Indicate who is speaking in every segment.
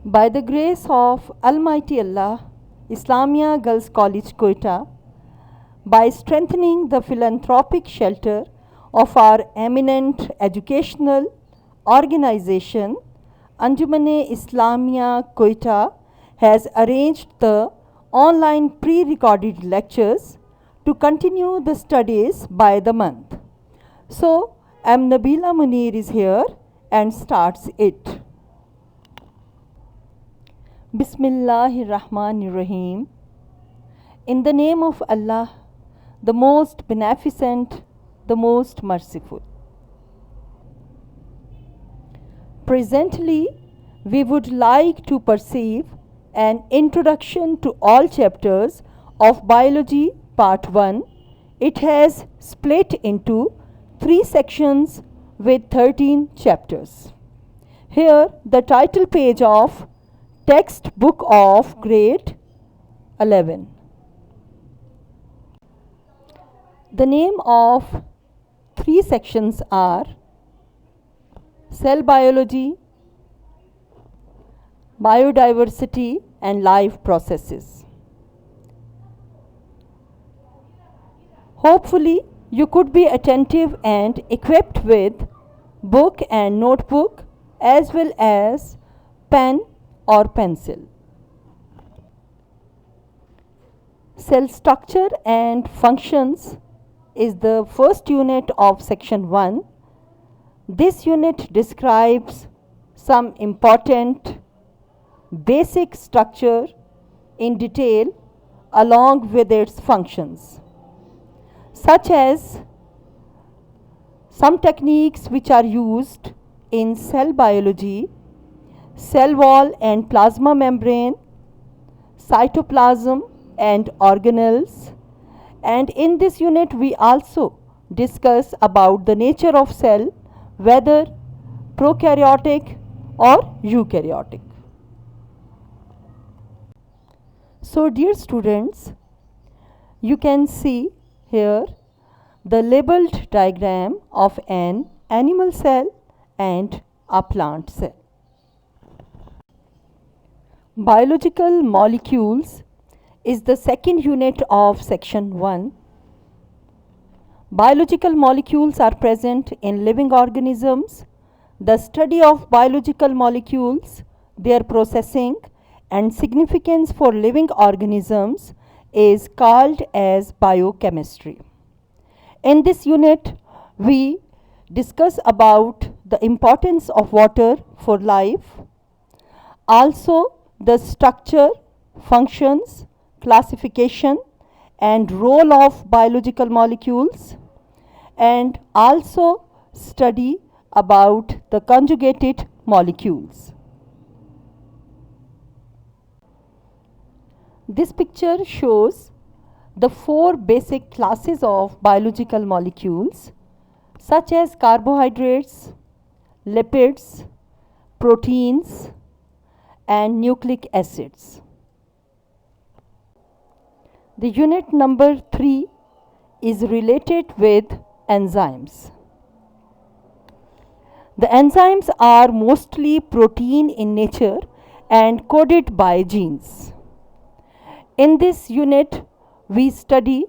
Speaker 1: By the grace of Almighty Allah, Islamia Girls College Quetta, by strengthening the philanthropic shelter of our eminent educational organization, Anjumane Islamia Quetta has arranged the online pre-recorded lectures to continue the studies by the month. So, M. Nabila Munir is here and starts it. Bismillahir Rahmanir Rahim. In the name of Allah, the most beneficent, the most merciful. Presently, we would like to perceive an introduction to all chapters of Biology Part 1. It has split into 3 sections with 13 chapters. Here, the title page of Textbook of Grade 11. The name of 3 sections are Cell Biology, Biodiversity and Life Processes. Hopefully, you could be attentive and equipped with book and notebook as well as pen or pencil. Cell structure and functions is the first unit of section 1. This unit describes some important basic structure in detail along with its functions, such as some techniques which are used in cell biology, cell wall and plasma membrane, cytoplasm and organelles. And in this unit we also discuss about the nature of cell, whether prokaryotic or eukaryotic. So dear students, you can see here the labeled diagram of an animal cell and a plant cell. Biological molecules is the second unit of section 1. Biological molecules are present in living organisms. The study of biological molecules, their processing and significance for living organisms is called as biochemistry. In this unit, we discuss about the importance of water for life, also the structure, functions, classification and role of biological molecules, and also study about the conjugated molecules. This picture shows the 4 basic classes of biological molecules, such as carbohydrates, lipids, proteins and nucleic acids. The unit number 3 is related with enzymes. The enzymes are mostly protein in nature and coded by genes. In this unit, we study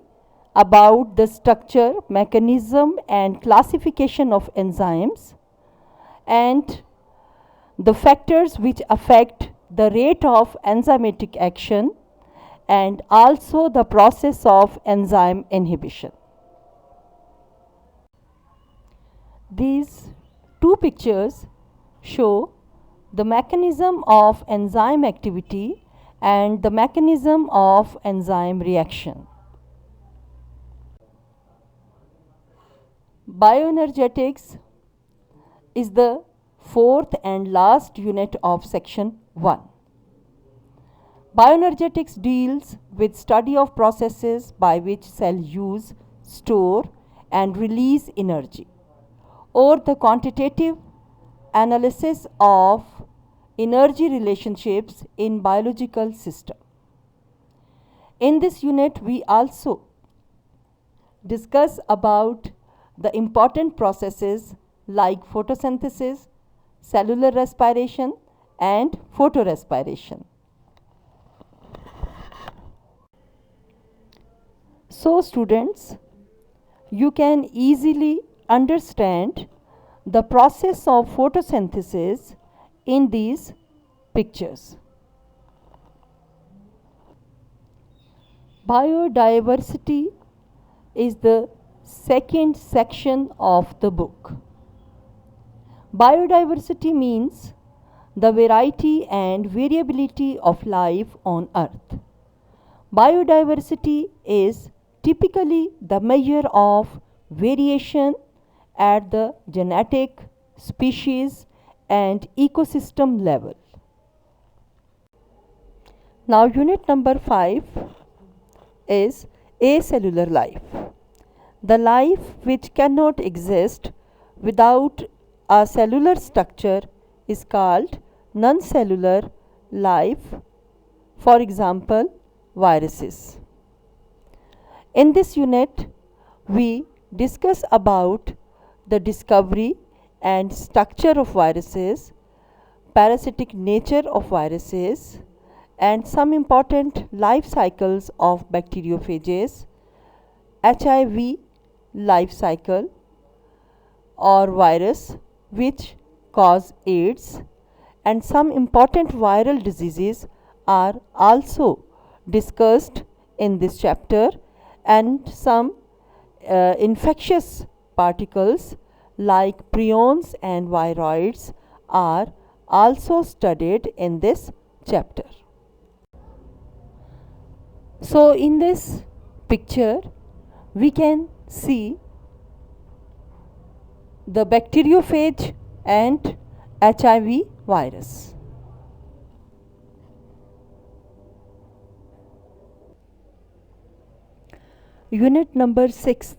Speaker 1: about the structure, mechanism and classification of enzymes and the factors which affect the rate of enzymatic action and also the process of enzyme inhibition. These 2 pictures show the mechanism of enzyme activity and the mechanism of enzyme reaction. Bioenergetics is the 4th and last unit of section 1. Bioenergetics deals with study of processes by which cells use, store and release energy, or the quantitative analysis of energy relationships in biological system. In this unit, we also discuss about the important processes like photosynthesis, cellular respiration and photorespiration. So students, you can easily understand the process of photosynthesis in these pictures. Biodiversity is the second section of the book. Biodiversity means the variety and variability of life on Earth. Biodiversity is typically the measure of variation at the genetic, species, and ecosystem level. Now, unit number 5 is acellular life. The life which cannot exist without a cellular structure is called non-cellular life, for example, viruses. In this unit, we discuss about the discovery and structure of viruses, parasitic nature of viruses, and some important life cycles of bacteriophages, HIV life cycle or virus which cause AIDS, and some important viral diseases are also discussed in this chapter, and some infectious particles like prions and viroids are also studied in this chapter. So in this picture we can see the bacteriophage and HIV virus. Unit number 6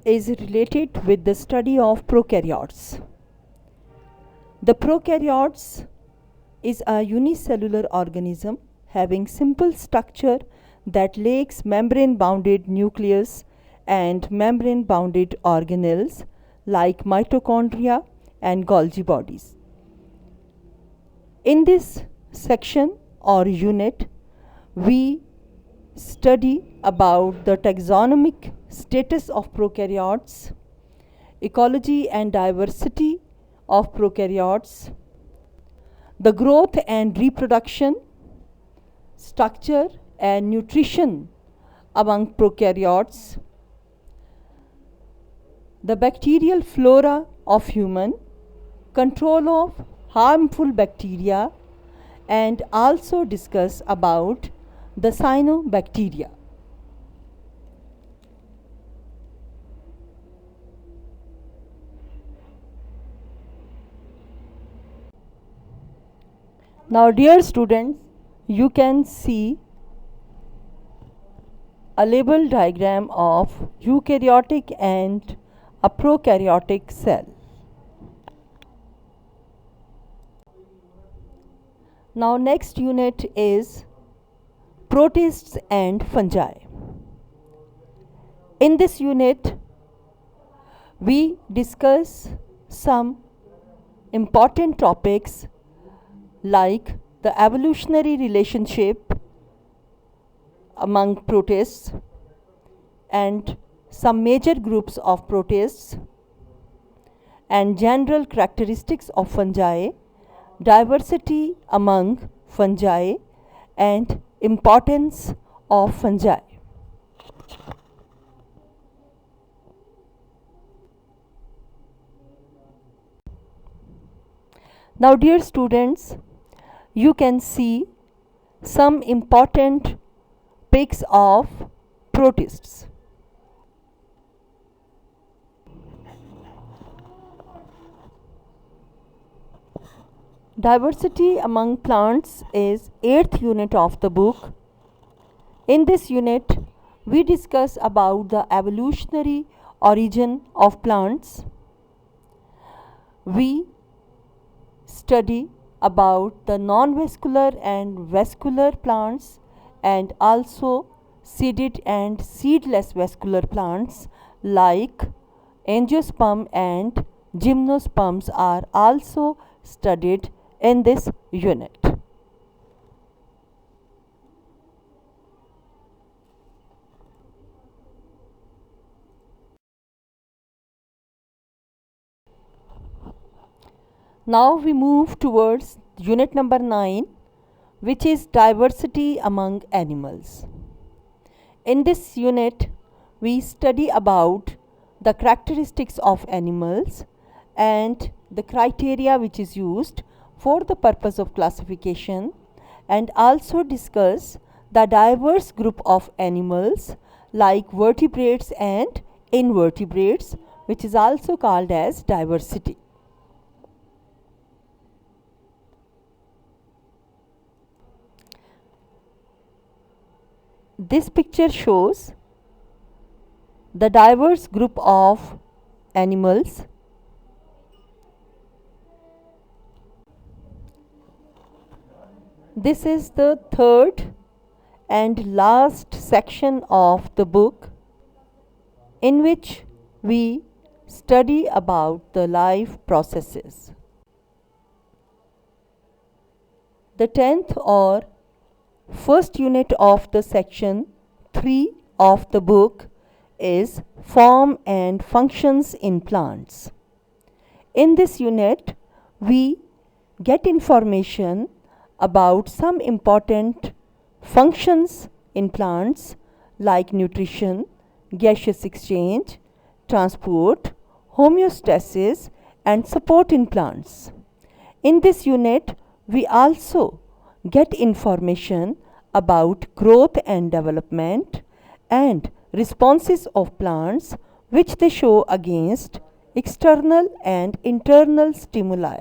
Speaker 1: is related with the study of prokaryotes. The prokaryotes is a unicellular organism having simple structure that lacks membrane-bounded nucleus and membrane-bounded organelles like mitochondria and Golgi bodies. In this section or unit, we study about the taxonomic status of prokaryotes, ecology and diversity of prokaryotes, the growth and reproduction, structure and nutrition among prokaryotes, the bacterial flora of human, control of harmful bacteria, and also discuss about the cyanobacteria. Now, dear students, you can see a label diagram of eukaryotic and a prokaryotic cell. Now, next unit is protists and fungi. In this unit, we discuss some important topics like the evolutionary relationship among protists and some major groups of protists, and general characteristics of fungi, diversity among fungi, and importance of fungi. Now, dear students, you can see some important pics of protists. Diversity among plants is 8th unit of the book. In this unit, we discuss about the evolutionary origin of plants. We study about the non-vascular and vascular plants, and also seeded and seedless vascular plants like angiosperm and gymnosperms are also studied in this unit. Now we move towards unit number 9, which is diversity among animals. In this unit, we study about the characteristics of animals and the criteria which is used for the purpose of classification, and also discuss the diverse group of animals like vertebrates and invertebrates, which is also called as diversity. This picture shows the diverse group of animals. This is the third and last section of the book, in which we study about the life processes. The 10th or first unit of the section 3 of the book is form and functions in plants. In this unit, we get information about some important functions in plants like nutrition, gaseous exchange, transport, homeostasis, and support in plants. In this unit, we also get information about growth and development and responses of plants which they show against external and internal stimuli.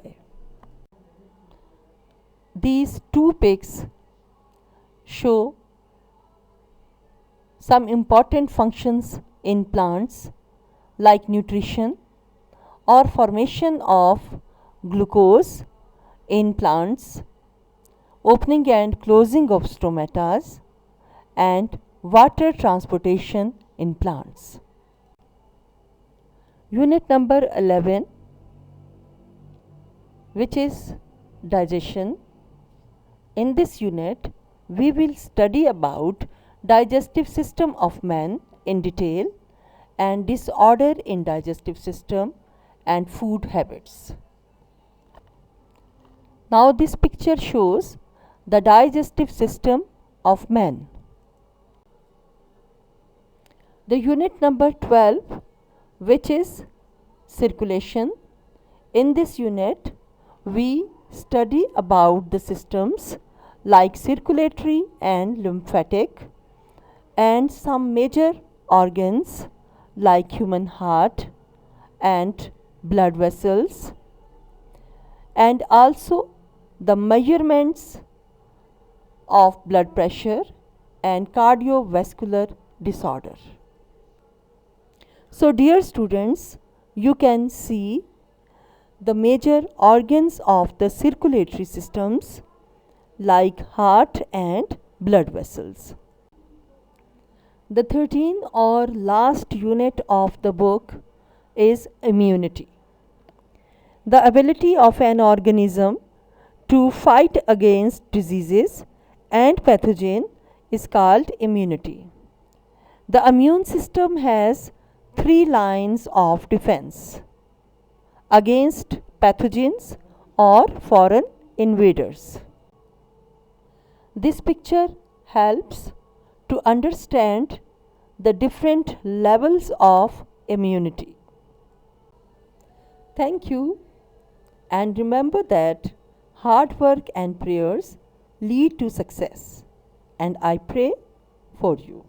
Speaker 1: These two pics show some important functions in plants like nutrition or formation of glucose in plants, opening and closing of stomatas, and water transportation in plants. Unit number 11, which is digestion. In this unit, we will study about digestive system of man in detail and disorder in digestive system and food habits. Now this picture shows the digestive system of man. The unit number 12, which is circulation. In this unit, we study about the systems like circulatory and lymphatic, and some major organs like human heart and blood vessels, and also the measurements of blood pressure and cardiovascular disorder. So dear students, you can see the major organs of the circulatory systems like heart and blood vessels. The 13th or last unit of the book is immunity. The ability of an organism to fight against diseases and pathogen is called immunity. The immune system has 3 lines of defense against pathogens or foreign invaders. This picture helps to understand the different levels of immunity. Thank you, and remember that hard work and prayers lead to success, and I pray for you.